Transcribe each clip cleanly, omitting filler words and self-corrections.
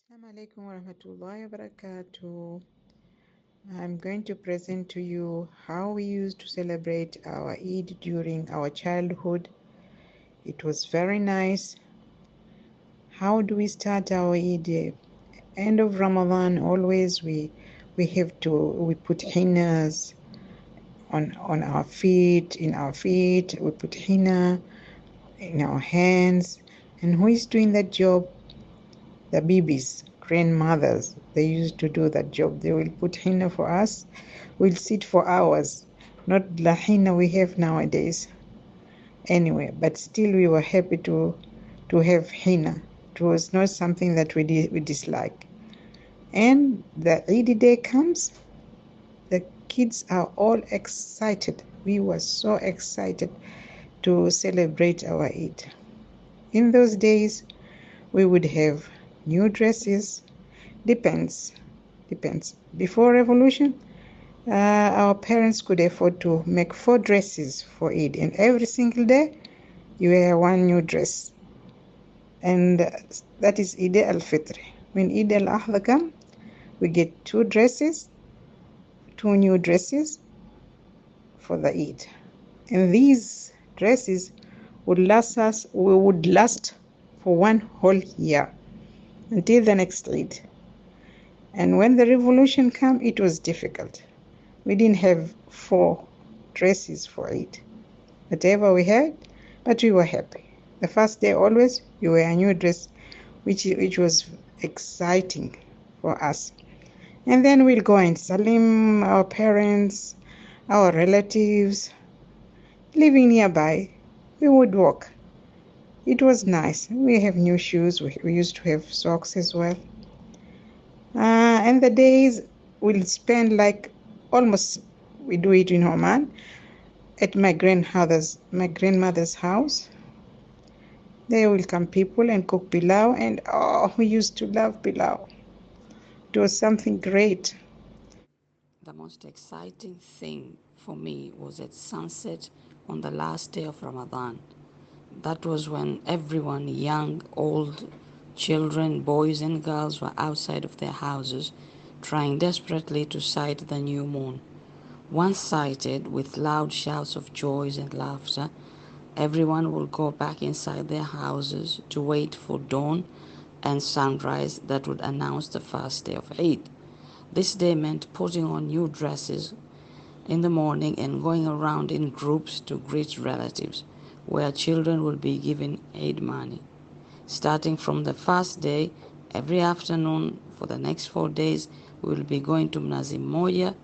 Assalamu alaikum warahmatullahi wabarakatuh. I'm going to present to you how we used to celebrate our Eid during our childhood. It was very nice. How do we start our Eid? End of Ramadan, always we put hennas on our feet, in our feet. We put henna in our hands. And who is doing that job? The babies, grandmothers, they used to do that job. They will put henna for us. We'll sit for hours, not the henna we have nowadays. Anyway, but still we were happy to have henna. It was not something that we dislike. And the Eid day comes, the kids are all excited. We were so excited to celebrate our Eid. In those days, we would have new dresses. Depends. Before revolution, our parents could afford to make 4 dresses for Eid, and every single day you wear one new dress. And that is Eid al-Fitr. When Eid al-Adha comes, we get 2 dresses, 2 new dresses for the Eid. And these dresses would last for one whole year until the next Eid. And when the revolution came, it was difficult. We didn't have 4 dresses for Eid. Whatever we had, but we were happy. The first day always you wear a new dress, which was exciting for us. And then we'll go and salim our parents, our relatives living nearby. We would walk. It was nice. We have new shoes. We used to have socks as well. And the days we'll spend like almost we do it in Oman at my grandmother's house. There will come people and cook pilau, and oh, we used to love pilau. It was something great. The most exciting thing for me was at sunset on the last day of Ramadan. That was when everyone, young, old, children, boys, and girls, were outside of their houses trying desperately to sight the new moon. Once sighted, with loud shouts of joy and laughter, everyone would go back inside their houses to wait for dawn and sunrise that would announce the first day of Eid. This day meant putting on new dresses in the morning and going around in groups to greet relatives, where children will be given Eid money. Starting from the first day, every afternoon for the next 4 days, we will be going to Mnazi Moja,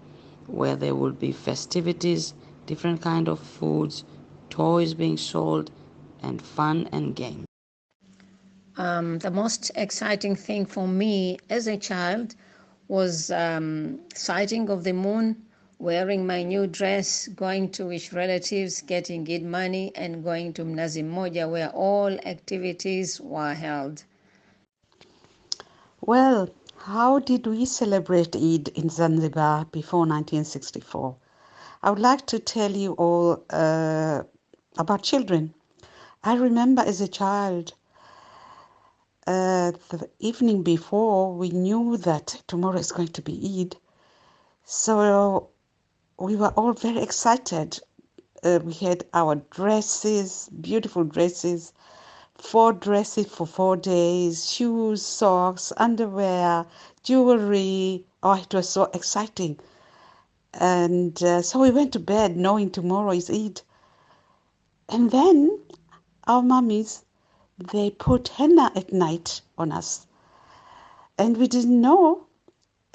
where there will be festivities, different kind of foods, toys being sold, and fun and games. The most exciting thing for me as a child was sighting of the moon, wearing my new dress, going to wish relatives, getting Eid money, and going to Mnazi Moja where all activities were held. Well, how did we celebrate Eid in Zanzibar before 1964? I would like to tell you all about children. I remember as a child, the evening before, we knew that tomorrow is going to be Eid. So we were all very excited. We had our dresses, beautiful dresses, 4 dresses for 4 days, shoes, socks, underwear, jewelry. Oh, it was so exciting. And so we went to bed knowing tomorrow is Eid. And then our mummies, they put henna at night on us. And we didn't know.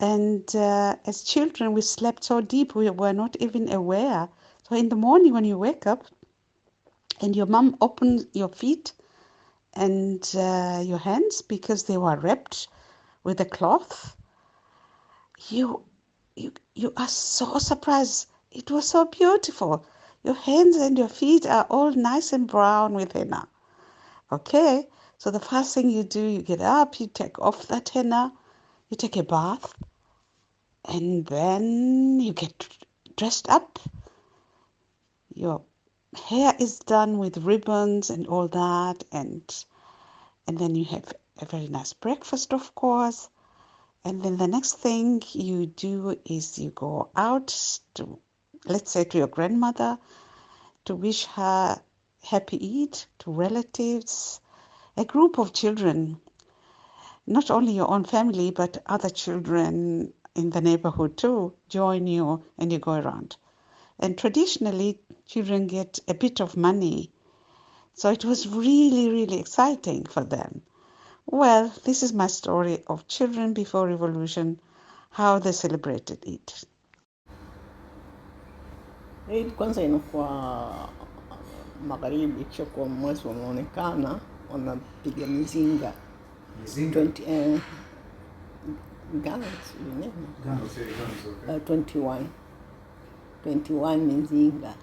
And as children, we slept so deep, we were not even aware. So in the morning when you wake up and your mum opens your feet and your hands because they were wrapped with a cloth, you you are so surprised. It was so beautiful. Your hands and your feet are all nice and brown with henna. Okay, so the first thing you do, you get up, you take off that henna, you take a bath, and then you get dressed up. Your hair is done with ribbons and all that, and then you have a very nice breakfast, of course. And then the next thing you do is you go out to, let's say, to your grandmother to wish her happy Eid, to relatives, a group of children, not only your own family, but other children in the neighborhood too, join you and you go around. And traditionally, children get a bit of money. So it was really, really exciting for them. Well, this is my story of children before revolution, how they celebrated it. Eid kwanza inakuwa magharibi, kisha kwa mwezi unaonekana, wanapiga mizinga. Mizinga? 20, guns, 21. 21 mizinga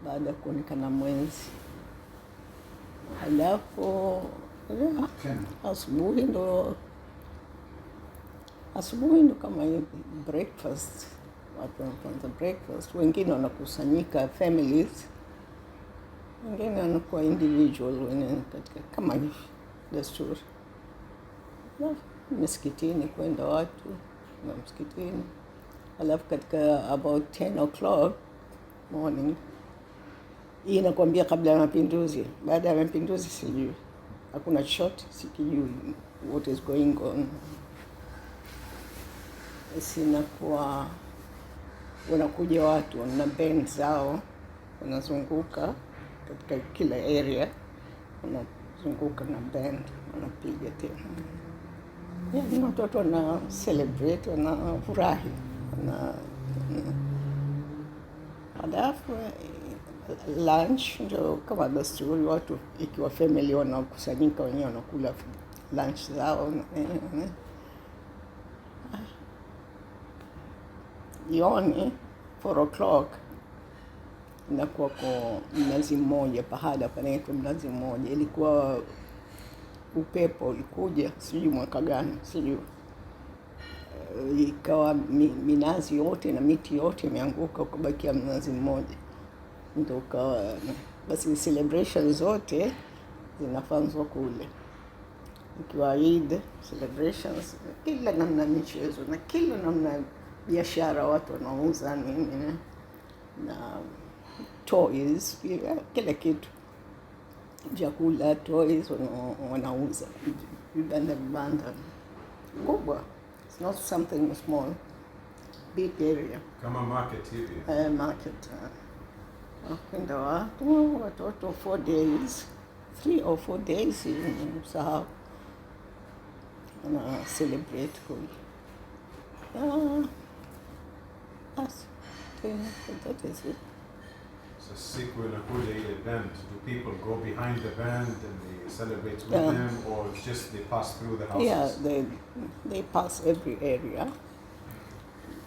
baada ya kuonekana mwezi. Halafu asubuhi ndo kama hiyo breakfast. Watu wanaanza breakfast, wengine wanakusanyika families, wengine wanakuwa individual, wengine katika kama hivi desturi. Msikitini kwenda watu na msikitini. Halafu katika about 10 o'clock morning, hii inakwambia kabla ya mapinduzi. Baada ya mapinduzi sijui, hakuna chochote, sikijui what is going on. Sinakuwa wanakuja watu na band zao, wanazunguka katika kila area, wanazunguka na band, wanapiga tena. Yeah, watoto wana celebrate, wanafurahi. Halafu lunch ndio kama desturi, watu ikiwa family wanakusanyika wenyewe wanakula lunch zao. Jioni 4 o'clock inakuwa kwa mnazi mmoja, pahala panaitwa mnazi mmoja. Ilikuwa upepo ulikuja, sijui mwaka gani, sijui. Ikawa minazi yote na miti yote imeanguka, ukabakia mnazi mmoja. Ndio ukawa basi celebration zote zinafanywa kule. Ikiwa Eid celebrations, kila namna michezo na kila namna biashara, watu wanauza nini na toys, kila kitu, chakula, toys wanauza, vibanda kubwa. It's not something small, big area. Kama market hivi. Market. Wakenda watoto 4 days, 3 or 4 days, sahau, wana celebrate kule. That is it. So siku inakuja ile band, do people go behind the band and they celebrate with them, or it's just they pass through the houses? Yeah, they pass every area,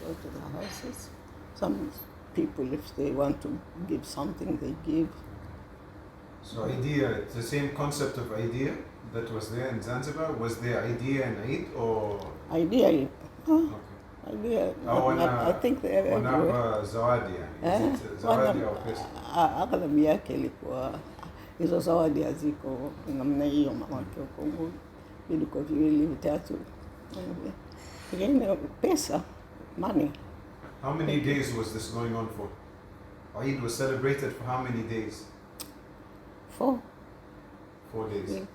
go to the houses. Some people, if they want to give something, they give. So idea, it's the same concept of idea that was there in Zanzibar. Was there idea and Eid, or? Idea, Okay. idea. I think they're everywhere. Wanapa zawadi yani. Is it zawadi au pesa? Aghlabu yake ilikuwa hizo zawadi haziko namna hiyo, mamake huko vilikuwa viwili vitatu. Pengine pesa, money. How many days was this going on for? Eid was celebrated for how many days? 4. 4 days. Yeah.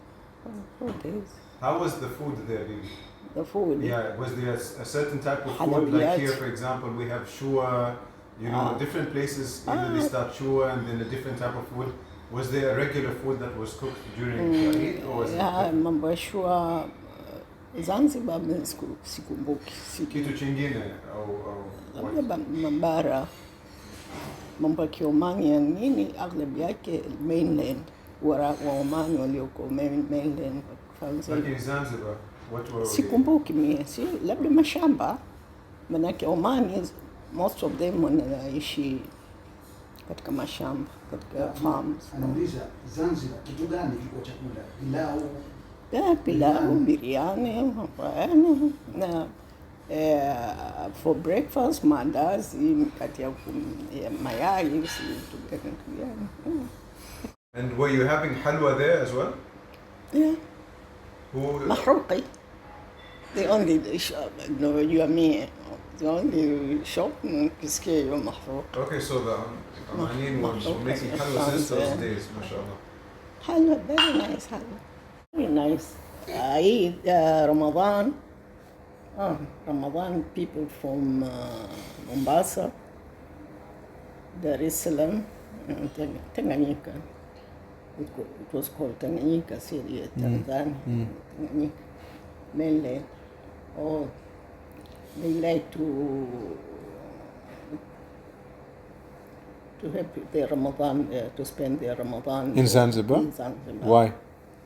4 days. How was the food there, Bibi? The food. Yeah, was there a certain type of food? Like here, for example, we have shua. You know, different places either they start shua and then a different type of food. Was there a regular food that was cooked during Eid, or was it? Mambo ya shua Zanzibar sikumbuki. Kitu chingine au Labda mabara, mambo ya Kiomani ya nini, aghlabu yake mainland, wa Omani walioko mainland. Lakini Zanzibar, what were sikumbuki mie, labda mashamba, manake Omani most of them wanaishi katika mashamba, katika farms. Anauliza Zanzibar kitu gani kilikuwa chakula? Pilau, biriani, na for breakfast mandazi, kati ya mayai, And were you having halwa there as well? Yeah. Mahrouqi. The only shop, no, you are me. The only shop, Kiske, you're Mahrouq. Okay, so the Omanin was making halwa since those days, mashallah. Halwa, very nice halwa. Very nice. Eid, Ramadan. Ramadan, people from Mombasa, Dar es Salaam, Tanganyika. It was called Tanganyika, Syria, Tanzania, Tanganyika, mainland. Oh, they like to have their Ramadan, to spend their Ramadan in Zanzibar. In Zanzibar. Why?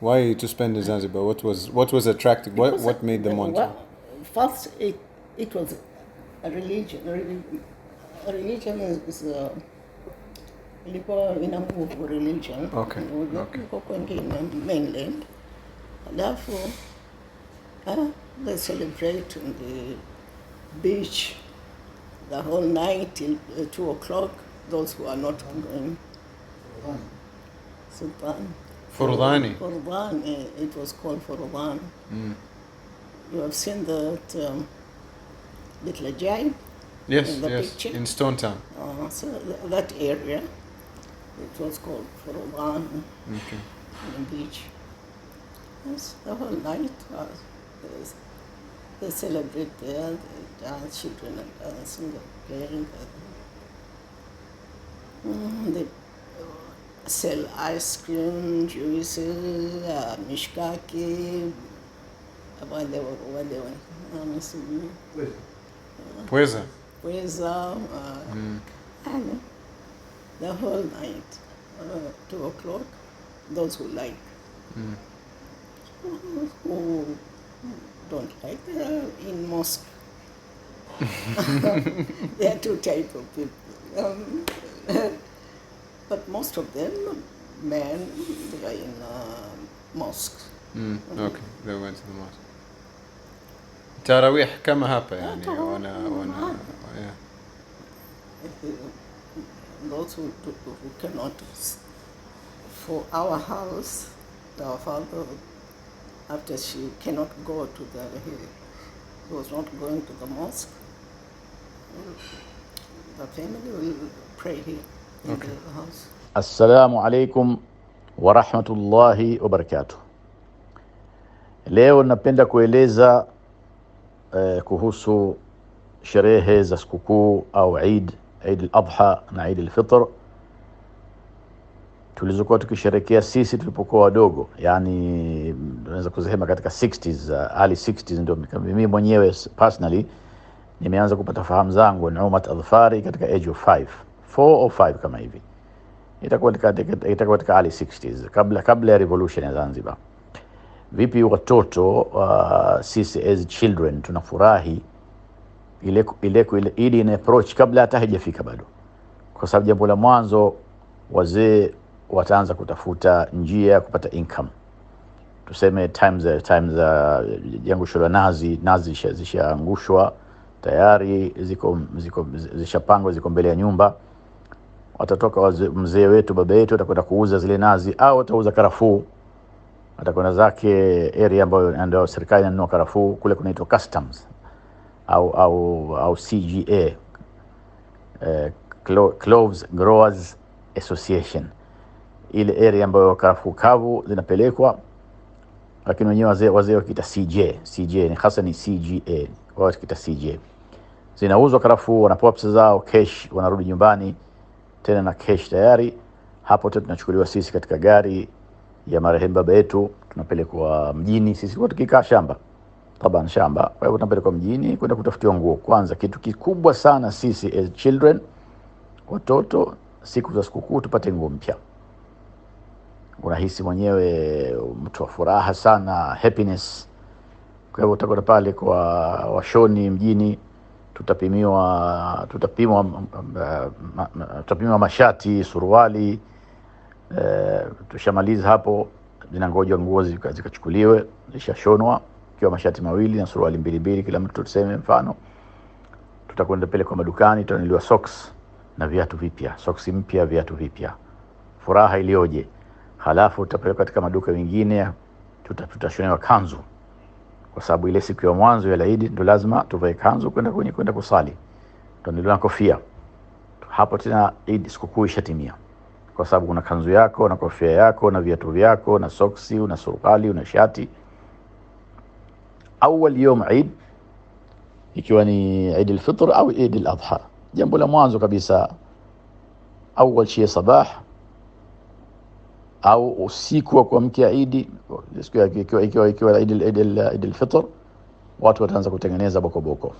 Why to spend in Zanzibar? What was attractive? What made them want to? First, it was a religion. A religion is ilikuwa ina move religion. Okay. Ilikuwa kwengine mainland. Alafu they celebrate on the beach the whole night till 2 o'clock. Those who are not going. Sultan. Furdani. Furdan, it was called Furdan. You have seen that little giant? Yes, in the yes, picture? in Stone Town. So that area, it was called Furdan, Okay. on the beach. Yes, the whole night, they celebrate there, they dance, children are dancing, they're playing. They sell ice cream, juices, mishkaki, Pweza. And the whole night, 2 o'clock, those who like. Who don't like, they are in mosque. There are two types of people. But most of them, men, they are in mosques. Okay, they went to the mosque. Tarawih kama hapa yani yeah. Those who cannot, for our house, our father, after she cannot go to he was not going to the mosque, the family will pray here in the house. Assalamu alaikum wa rahmatullahi wa barakatuh. Leo napenda kueleza kuhusu sherehe za sikukuu au Eid al-Adha na Eid al-Fitr tulizokuwa tukisherehekea sisi tulipokuwa wadogo, yani tunaweza kusema katika 60s, early 60s. Ndio mimi mwenyewe personally nimeanza kupata fahamu zangu Numat Adhfari katika age of 4 or 5 kama hivi. Itakuwa katika early 60s, kabla ya revolution ya Zanzibar. Vipi watoto sisi as children tunafurahi ile Eid ina approach kabla hata haijafika bado, kwa sababu jambo la mwanzo wazee wataanza kutafuta njia ya kupata income. Tuseme times jangusho la nazi zishaangushwa tayari, zishapangwa, ziko mbele ya nyumba. Watatoka mzee wetu, baba yetu atakwenda kuuza zile nazi, au atauza karafuu. Atakwenda zake area ambayo ndio serikali inanunua karafuu, kule kunaitwa customs au CGA, Cloves Growers Association, ile area ambayo karafuu kavu zinapelekwa, lakini wenyewe wazee wakiita CJ ni hasa ni CGA, wao wakiita CJ. Zinauzwa karafuu, wanapewa pesa zao cash, wanarudi nyumbani tena na cash tayari. Hapo tunachukuliwa sisi katika gari ya marehemu baba yetu, tunapelekwa mjini. Sisi kwa tukikaa shamba shamba, kwa hivyo tunapelekwa mjini kwenda kutafutiwa nguo. Kwanza kitu kikubwa sana sisi as children, watoto, siku za sikukuu tupate nguo mpya. Unahisi mwenyewe mtu wa furaha sana, happiness. Kwa hivyo utakwenda pale kwa washoni mjini, tutapimwa mashati, suruali. Tushamaliza hapo, zinangojwa nguo zikachukuliwe, zishashonwa, kiwa mashati mawili na suruali mbili kila mtu. Tuseme mfano tutakwenda pale kwa madukani, tutanunua socks na viatu vipya, socks mpya, viatu vipya. Furaha ilioje! Halafu tutapeleka katika maduka mengine, tutashonewa kanzu, kwa sababu ile siku ya mwanzo ya Eid ndio lazima tuvae kanzu kwenda kusali, ndio na kofia. Hapo tena Eid sikukuu ishatimia, kwa sababu kuna kanzu yako na kofia yako na viatu vyako na soksi na suruali na shati. Awal yom Eid ikiwa ni Eid al-Fitr au Eid al-Adha, jambo la mwanzo kabisa, awal shay sabah au usiku wa kuamkia Eid, ikiwa Eid al-Fitr, watu wataanza kutengeneza bokoboko.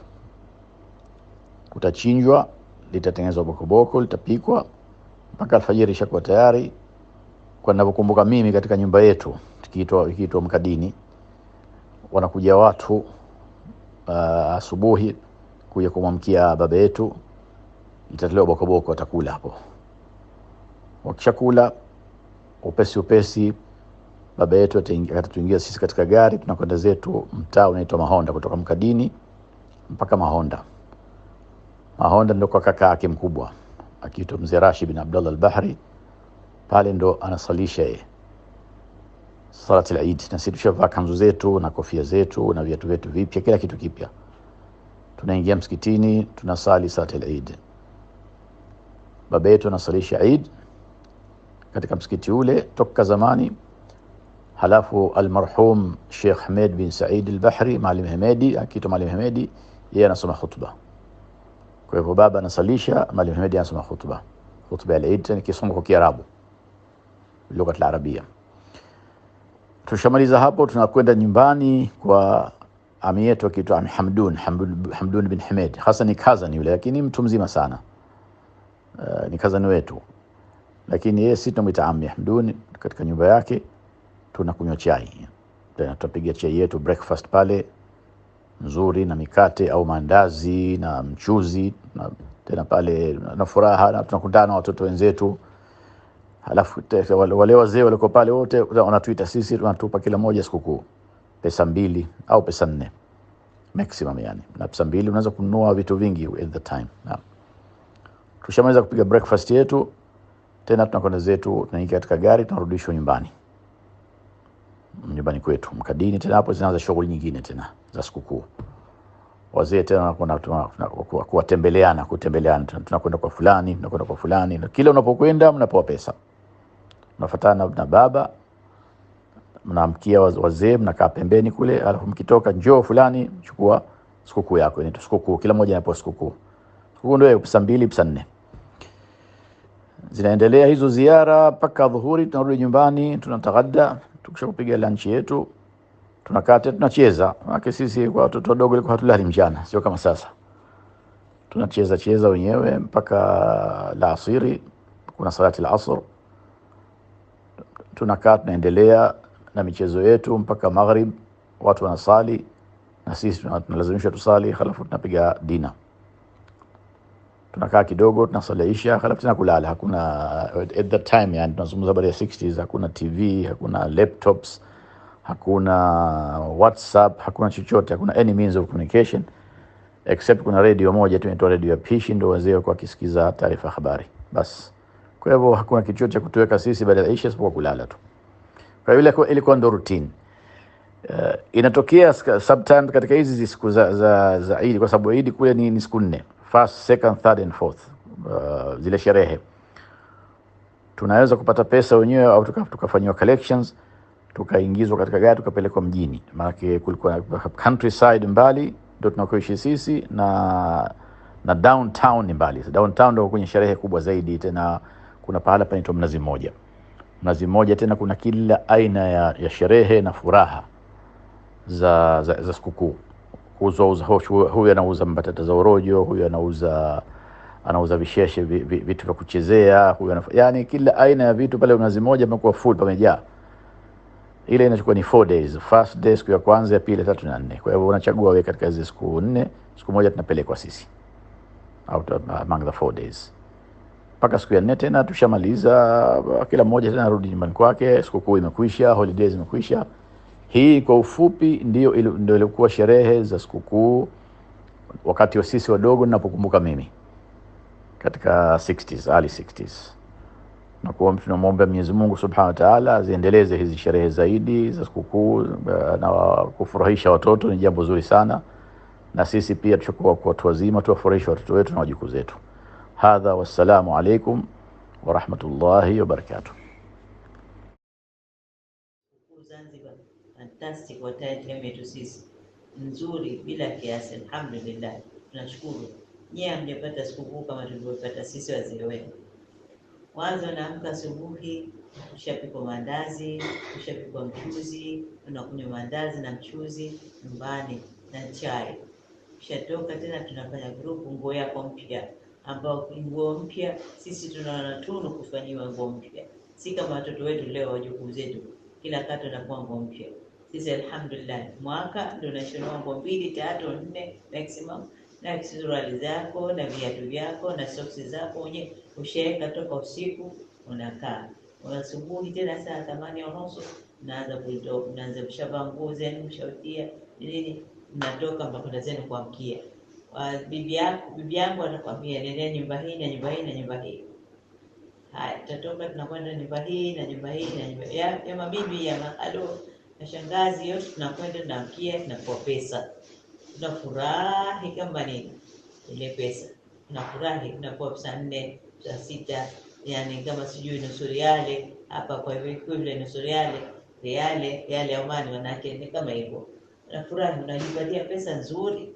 Kutachinjwa, litatengenezwa bokoboko, litapikwa mpaka alfajiri ishakuwa tayari. Kwa ninavyokumbuka mimi katika nyumba yetu ikiitwa Mkadini, wanakuja watu asubuhi kuja kumwamkia baba yetu, litatolewa bokoboko, watakula hapo. Wakishakula upesi baba yetu atatuingia sisi katika gari, tunakwenda zetu mtaa unaitwa Mahonda, kutoka Mkadini mpaka Mahonda. Mahonda ndio kwa kaka yake mkubwa akiitwa Mzee Rashid bin Abdullah al-Bahri, pale ndo anasalisha yeye salat al-Eid. Na sisi tushavaa kanzu zetu na kofia zetu na viatu vyetu vipya, kila kitu kipya. Tunaingia msikitini, tunasali salat al-Eid. Baba yetu anasalisha Eid katika msikiti ule toka zamani. Halafu almarhum Sheikh Ahmed bin Said al-Bahri, Maalim Hamedi, akiitwa Maalim Hamedi, yeye anasoma khutba. Kwa hivyo baba anasalisha, Maalim Hamedi anasoma khutba ya Eid, ni kisomo kwa Kiarabu, lugha ya Arabia. Tushamaliza hapo, tunakwenda nyumbani kwa ami yetu akiitwa Hamdun bin Hamed. Hasa ni cousin yule, lakini mtu mzima sana, ni cousin wetu, lakini yeye sisi tunamuita Ammi Hamdun. Katika nyumba yake tunakunywa chai, tena tutapiga chai yetu breakfast pale nzuri, na mikate au mandazi na mchuzi, na tena pale na furaha, na tunakutana watoto wenzetu. Halafu wale wazee walikuwa pale wote wanatuita sisi, tunatupa kila moja sikukuu pesa 2 au pesa 4 maximum, yani na pesa 2 unaweza kununua vitu vingi at the time. Na tushamaliza kupiga breakfast yetu, tena tunakwenda zetu, tunaingia katika gari, tunarudishwa nyumbani kwetu Mkadini. Tena hapo zinaanza shughuli nyingine tena za sikukuu. Wazee tena wanakwenda kutembeleana, tunakwenda kwa fulani, tunakwenda kwa fulani, na kila unapokwenda mnapewa pesa. Mnafuatana na baba, mnaamkia wazee, mnakaa pembeni kule, alafu mkitoka, njoo fulani, chukua sikukuu yako. Inaitwa sikukuu, kila mmoja anapewa sikukuu. Sikukuu ndio pesa 2 pesa 4. Zinaendelea hizo ziara mpaka dhuhuri, tunarudi nyumbani, tunataghadda. Tukishakupiga lunch yetu, tunakaa tena tunacheza. Maana sisi kwa watoto wadogo ilikuwa hatulali mchana, sio kama sasa. Tunacheza wenyewe mpaka la asiri, kuna salati al-asr. Tunakaa tunaendelea na michezo yetu mpaka maghrib, watu wanasali na sisi tunalazimishwa tusali. Halafu tunapiga dina, tunakaa kidogo, tunasalisha, halafu tena kulala. Hakuna at that time, yani tunazungumza baada ya 60s, hakuna TV, hakuna laptops, hakuna WhatsApp, hakuna chochote, hakuna any means of communication except kuna radio moja tu inaitwa radio ya Pishi, ndio wazee kwa kisikiza taarifa habari bas. Kwa hivyo hakuna kitu chochote kutuweka sisi baada ya Isha isipokuwa kulala tu. Kwa hiyo ilikuwa ndio routine. Inatokea sometimes katika hizi siku za Eid, kwa sababu Eid kule ni siku 4, first, second, third and fourth. Zile sherehe tunaweza kupata pesa wenyewe au tukafanywa collections, tukaingizwa katika gari, tukapelekwa mjini. Maana kulikuwa countryside mbali ndio tunakoishi sisi, na downtown ni mbali. Downtown ndio kwenye sherehe kubwa zaidi. Tena kuna pahala panaitwa Mnazi Mmoja, tena kuna kila aina ya sherehe na furaha za sikukuu. Huyu anauza mbatata za orojo, huyu anauza visheshe, vitu vya kuchezea, yani kila aina ya vitu pale Mnazi Mmoja imekuwa full, pamejaa. Ile inachukua ni 4 days, first day, siku ya kwanza, ya pili, 3 na 4. Kwa hivyo unachagua wewe katika hizo siku 4, siku moja tunapelekwa sisi out among the 4 days. Mpaka siku ya 4 tena tushamaliza, kila mmoja tena arudi nyumbani kwake, sikukuu imekwisha, holidays imekwisha. Hii kwa ufupi ndio ilikuwa sherehe za sikukuu wakati wa sisi wadogo, ninapokumbuka mimi katika 60s, early 60s. na kuwa tunamwomba Mwenyezi Mungu Subhanahu wa Ta'ala aziendeleze hizi sherehe zaidi za sikukuu na kufurahisha watoto. Ni jambo zuri sana, na sisi pia tuchukua kwa watu wazima tuwafurahisha watoto wetu na wajukuu zetu. Hadha, wassalamu alaikum wa rahmatullahi wa barakatuh. Zanzibar, fantastic hotel yetu sisi nzuri bila kiasi, alhamdulillah. Tunashukuru nyie hamjapata sikukuu kama tulivyopata sisi wazee wenu. Mwanzo naamka asubuhi, ushapikwa mandazi, ushapikwa mchuzi, tunakunywa mandazi na mchuzi nyumbani na chai. Ushatoka tena tunafanya grupu nguo yako mpya, ambao nguo mpya sisi tunaona tunu kufanyiwa nguo mpya. Si kama watoto wetu leo, wajukuu zetu kila kata na nguo mpya. Sisi alhamdulillah mwaka ndio tunashona nguo 2, 3, 4 maximum, na suruali zako na viatu vyako na soksi zako mwenye ushaweka toka usiku unakaa. Asubuhi tena saa 8:30 naanza kutoka, naanza kushavaa nguo zenu, mshautia nini, mnatoka mpaka zenu kuamkia. Bibi yangu anakuambia nenda nyumba hii na nyumba hii na nyumba hii. Haya, tutatoka tunakwenda nyumba hii na nyumba hii na nyumba ya mabibi ya mahalo na shangazi, yote tunakwenda tunaamkia, tunapewa pesa. Tunafurahi kama nini ile pesa. Tunafurahi tunapewa pesa 4, pesa 6, yani kama sijui nusu riale hapa, kwa hivyo equivalent nusu riale ya Omani wanake ni kama hivyo. Tunafurahi, unajipatia pesa nzuri.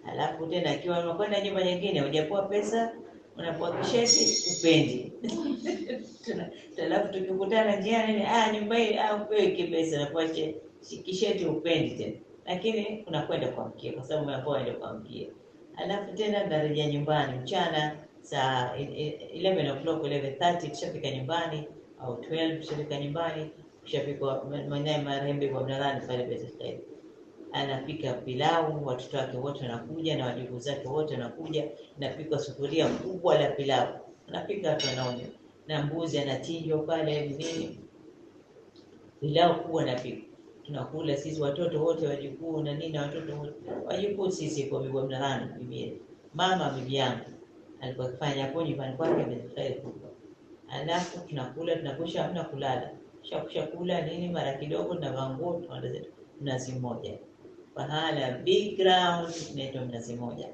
Alafu tena ikiwa unakwenda nyumba nyingine hujapewa pesa, unapewa kisheti upendi. Alafu tukikutana njiani, nyumba hii upewe kipesa, napewa kisheti upendi tena. Lakini unakwenda kuamkia kwa sababu umeambiwa ndio kuamkia. Alafu tena ndarejea nyumbani mchana saa 11 o'clock, 11:30 tushafika nyumbani, au 12 tushafika nyumbani. Tushafika mwenyewe marembe kwa mnadhani pale pesa. Anapika pilau, watoto wake wote wanakuja na wajukuu zake wote wanakuja, napika sufuria kubwa la pilau. Anapika watu wanaona, na mbuzi anachinjwa pale nini. Pilau kubwa napika. Tunakula sisi watoto wote, wajukuu na nini, watoto wote. Wajukuu sisi kwa bibi mnadhani bibi. Mama bibi yangu alikuwa akifanya hapo nyumbani kwake mzee kubwa. Alafu tunakula, tunakwisha, hamna kulala. Kisha kula nini, mara kidogo na vanguo tuanze Mnazi Mmoja. Pahala big ground inaitwa Mnazi Mmoja.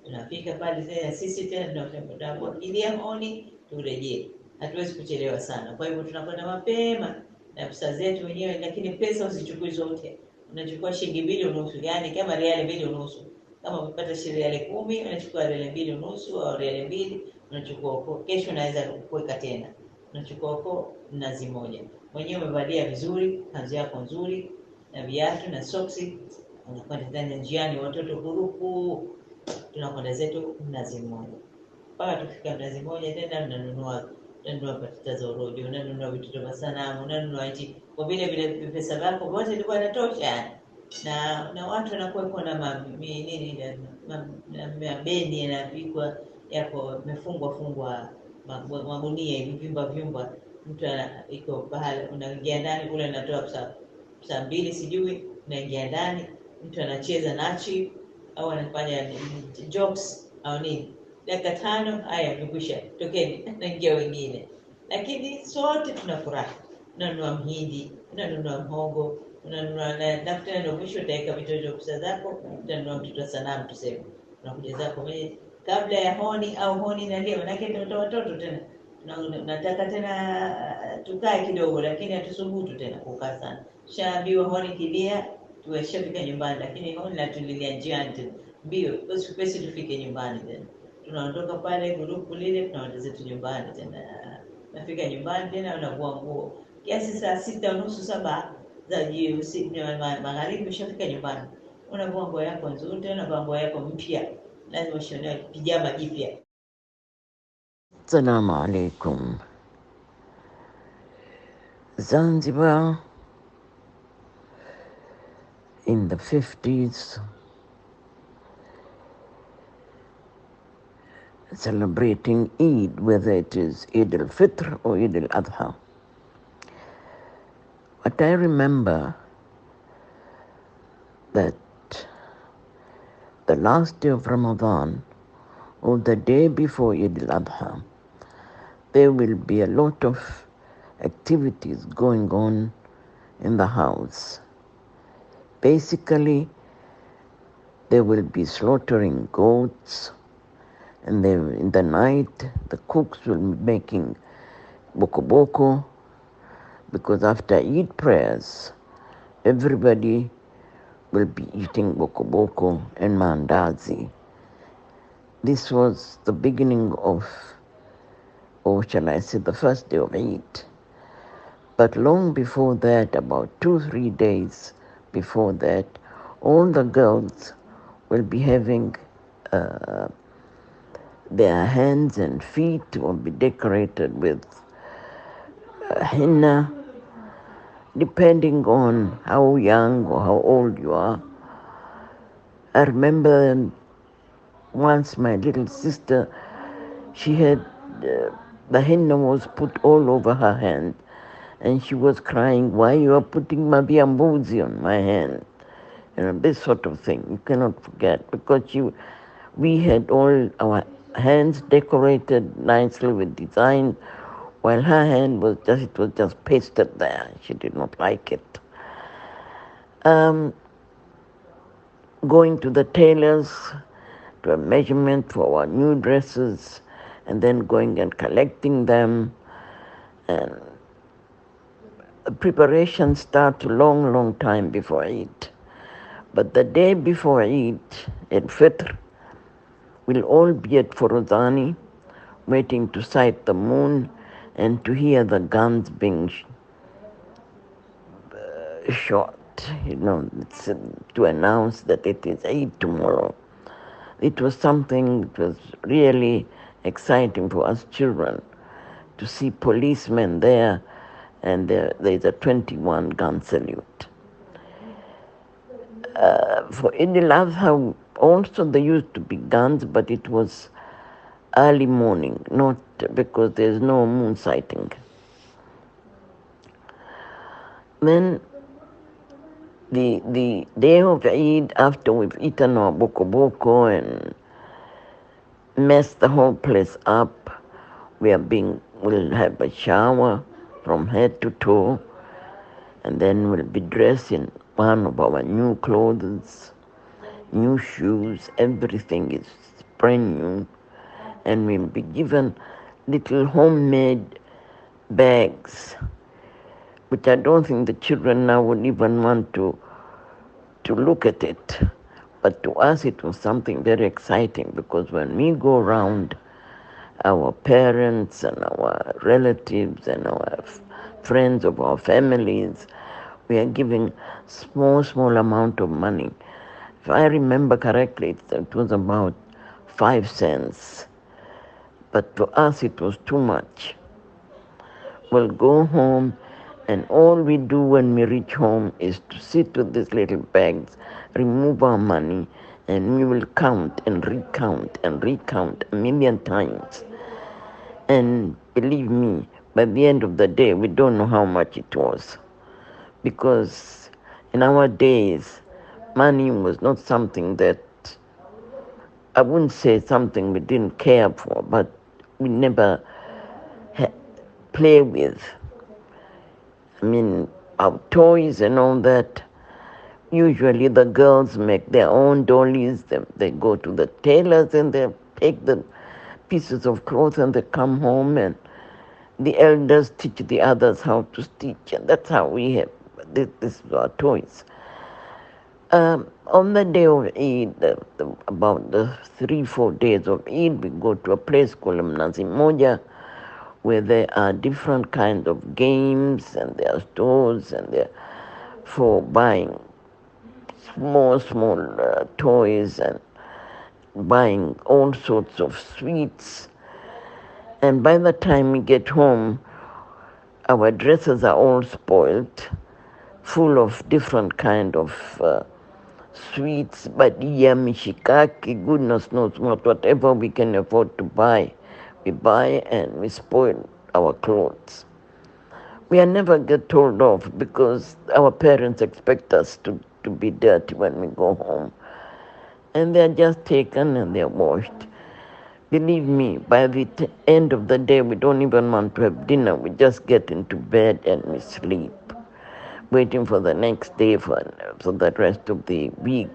Tunafika pale tena sisi tena tunamwagilia honi turejee. Hatuwezi kuchelewa sana. Kwa hivyo tunakwenda mapema na pesa zetu wenyewe, lakini pesa usichukue zote. Unachukua shilingi 2.5, yani kama riali 2.5. Kama umepata riali 10, unachukua riali 2.5 au riali 2, unachukua huko. Kesho unaweza kuweka tena. Unachukua huko Mnazi Mmoja. Mwenyewe umevalia vizuri, kanzu yako nzuri na viatu na soksi, unakwenda ndani njiani, watoto grupu, tunakwenda zetu Mnazi Mmoja. Mpaka tufika Mnazi Mmoja tena tunanunua patata za rojo, unanunua vitu vya sanamu, unanunua hichi. Kwa vile pesa zako wote ilikuwa inatosha. Na watu wanakuwa na nini na beni yanapikwa yako mefungwa magunia hivi vyumba. Mtu iko pahala, unaingia ndani kule, unatoa saa 2 sijui, unaingia ndani, mtu anacheza nachi au anafanya jokes au nini. Dakika 5, haya mkwisha, tokeni, naingia wengine. Lakini sote tunafurahi. Unanunua mhindi, unanunua mhogo, unanunua na ndio mwisho utaweka vitoto pesa zako, unanunua mtoto sanamu tuseme. Unakuja zako mwenye kabla ya honi au honi na ndio manake ndio watoto tena. Nataka tena tukae kidogo, lakini hatusubutu tena kukaa sana. Shaambiwa honi kilia, tuwashafika nyumbani, lakini honi la tulilia njiani tena. Mbio, basi pesi tufike nyumbani tena. Tunaondoka pale grupu lile, tunaenda zetu nyumbani tena. Nafika nyumbani tena unavua nguo. Kiasi saa 6:30, 7 za jioni magharibi ushafika nyumbani. Unavua nguo yako nzuri tena, unavua nguo yako mpya. Lazima ushone pijama jipya. Assalamu alaikum. Zanzibar in the 50s, celebrating Eid, whether it is Eid al-Fitr or Eid al-Adha. But I remember that the last day of Ramadan, or the day before Eid al-Adha, there will be a lot of activities going on in the house. Basically, they will be slaughtering goats, and then in the night, the cooks will be making boko boko, because after Eid prayers, everybody will be eating boko boko and mandazi. This was the beginning of, or shall I say, the first day of Eid. But long before that, about 2-3 days before that, all the girls will be having their hands and feet will be decorated with henna, depending on how young or how old you are. I remember once my little sister, she had, the henna was put all over her hand, and she was crying, "Why you are putting Mabiambuzi on my hand?" This sort of thing. You cannot forget, because we had all our hands decorated nicely with design, while her hand was just pasted there. She did not like it. Going to the tailors to a measurement for our new dresses, and then going and collecting them, and the preparation starts a long, long time before Eid. But the day before Eid, Eid Fitr, we'll all be at Forozani, waiting to sight the moon and to hear the guns being shot. It's, to announce that it is Eid tomorrow. It was something that was really exciting for us children to see policemen there, and there's a 21 gun salute. For Eid al-Adha, also there used to be guns, but it was early morning, not because there's no moon sighting. Then the day of Eid, after we've eaten our boko boko and messed the whole place up, we'll have a shower from head to toe, and then we'll be dressed in one of our new clothes, new shoes, everything is brand new, and we'll be given little homemade bags, which I don't think the children now would even want to look at it. But to us it was something very exciting, because when we go around, our parents and our relatives and our friends of our families, we are giving small amount of money. If I remember correctly, it was about 5 cents. But to us it was too much. We'll go home, and all we do when we reach home is to sit with these little bags, remove our money, and we will count and recount a million times. And believe me, by the end of the day, we don't know how much it was. Because in our days, money was not something that, I wouldn't say something we didn't care for, but we never play with. I mean, our toys and all that, usually the girls make their own dollies. They go to the tailors and they take the pieces of cloth and they come home, and the elders teach the others how to stitch, and that's how we have this is our toys. On the day of Eid, about the 3-4 days of Eid, we go to a place called Mnazi Moja, where there are different kinds of games, and there are stores, and there for buying small toys, and buying all sorts of sweets. And by the time we get home, our dresses are all spoiled, full of different kind of sweets, but mishikaki, goodness knows whatever we can afford to buy, we buy, and we spoil our clothes. We are never get told off, because our parents expect us to be dirty when we go home. And they're just taken and they're washed. Believe me, by the end of the day, we don't even want to have dinner. We just get into bed and we sleep, waiting for the next day for the rest of the week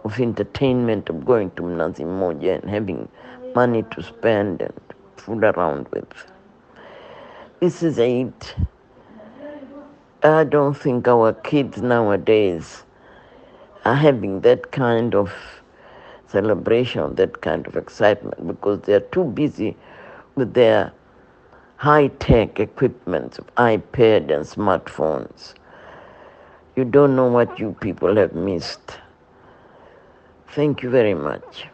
of entertainment, of going to Mnazi Mmoja and having money to spend and fool around with. This is it. I don't think our kids nowadays are having that kind of celebration, that kind of excitement, because they're too busy with their high-tech equipment of iPad and smartphones. You don't know what you people have missed. Thank you very much.